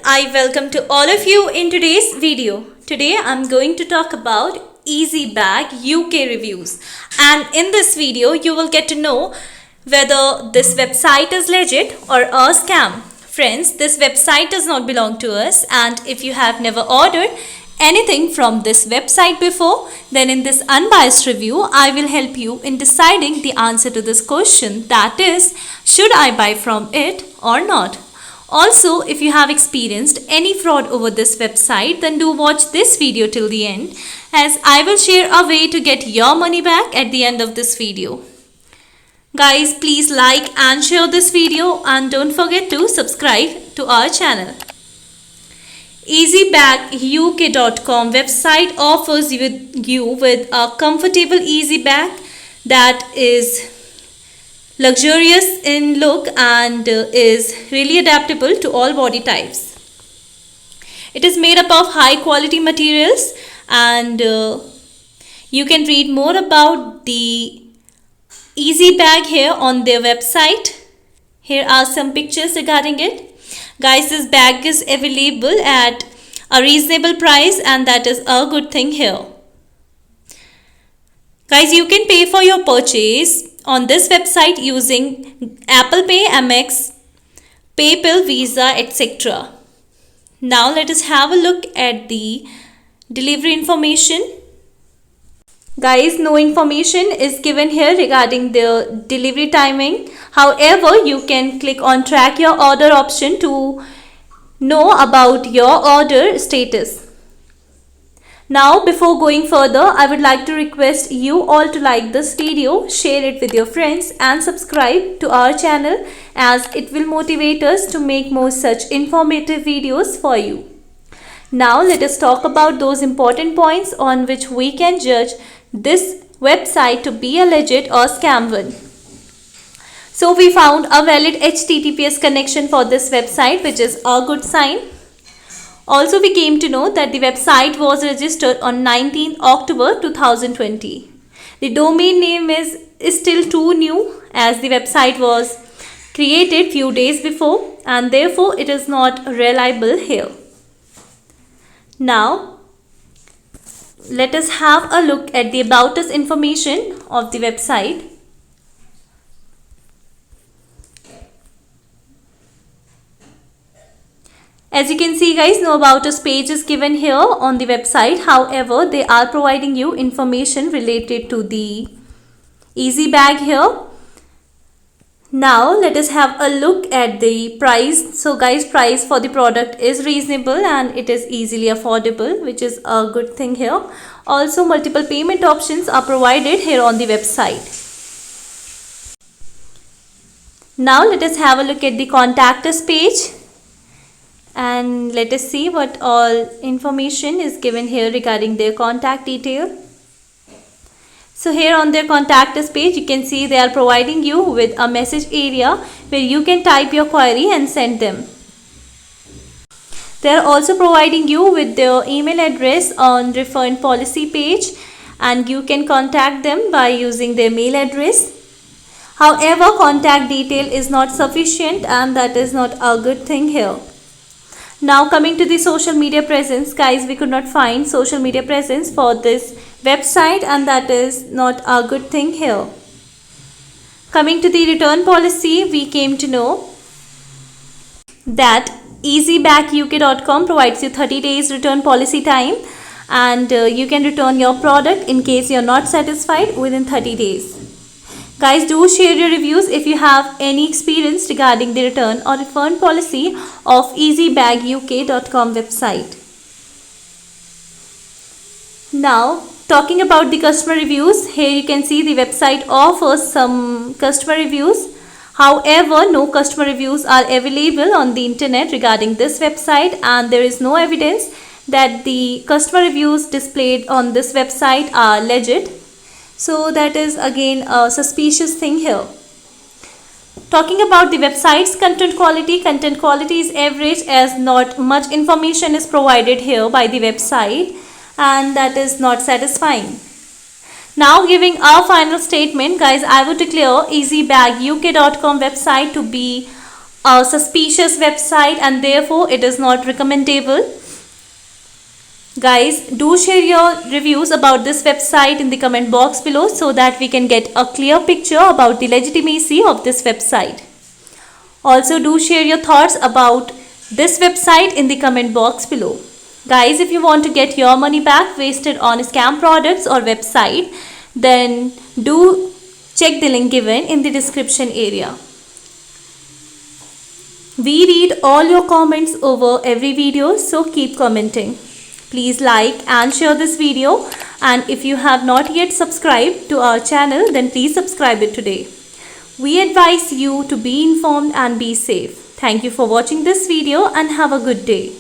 I welcome to all of you in today's video. Today I'm going to talk about EasyBag UK reviews, and in this video you will get to know whether this website is legit or a scam. Friends, this website does not belong to us, and if you have never ordered anything from this website before, then in this unbiased review I will help you in deciding the answer to this question, that is, should I buy from it or not. Also, if you have experienced any fraud over this website, then do watch this video till the end, as I will share a way to get your money back at the end of this video. Guys, please like and share this video, and don't forget to subscribe to our channel. EasyBagUK.com website offers you with a comfortable easy bag that is luxurious in look and is really adaptable to all body types. It is made up of high quality materials, and you can read more about the Easy Bag here on their website. Here are some pictures regarding it. Guys, this bag is available at a reasonable price, and that is a good thing here. Guys, you can pay for your purchase on this website using Apple Pay, Amex, PayPal, Visa, etc. Now let us have a look at the delivery information. Guys, no information is given here regarding the delivery timing. However, you can click on track your order option to know about your order status. Now, before going further, I would like to request you all to like this video, share it with your friends and subscribe to our channel, as it will motivate us to make more such informative videos for you. Now, let us talk about those important points on which we can judge this website to be a legit or scam one. So, we found a valid HTTPS connection for this website, which is a good sign. Also, we came to know that the website was registered on 19th October 2020. The domain name is still too new, as the website was created few days before, and therefore it is not reliable here. Now, let us have a look at the About Us information of the website. As you can see, guys, no About Us page is given here on the website. However, they are providing you information related to the Easy Bag here. Now, let us have a look at the price. So, guys, price for the product is reasonable and it is easily affordable, which is a good thing here. Also, multiple payment options are provided here on the website. Now, let us have a look at the Contact Us page. And let us see what all information is given here regarding their contact detail. So here on their Contact Us page, you can see they are providing you with a message area where you can type your query and send them. They are also providing you with their email address on refund policy page, and you can contact them by using their mail address. However, contact detail is not sufficient, and that is not a good thing here. Now, coming to the social media presence, guys, we could not find social media presence for this website, and that is not a good thing here. Coming to the return policy, we came to know that EasyBagUK.com provides you 30 days return policy time, and you can return your product in case you are not satisfied within 30 days. Guys, do share your reviews if you have any experience regarding the return or refund policy of EasyBagUK.com website. Now, talking about the customer reviews, here you can see the website offers some customer reviews. However, no customer reviews are available on the internet regarding this website, and there is no evidence that the customer reviews displayed on this website are legit. So that is again a suspicious thing here. Talking about the website's content quality is average, as not much information is provided here by the website, and that is not satisfying. Now, giving our final statement, guys, I would declare EasyBagUK.com website to be a suspicious website and therefore it is not recommendable. Guys, do share your reviews about this website in the comment box below so that we can get a clear picture about the legitimacy of this website. Also, do share your thoughts about this website in the comment box below. Guys, if you want to get your money back wasted on scam products or website, then do check the link given in the description area. We read all your comments over every video, so keep commenting. Please like and share this video, and if you have not yet subscribed to our channel, then please subscribe it today. We advise you to be informed and be safe. Thank you for watching this video and have a good day.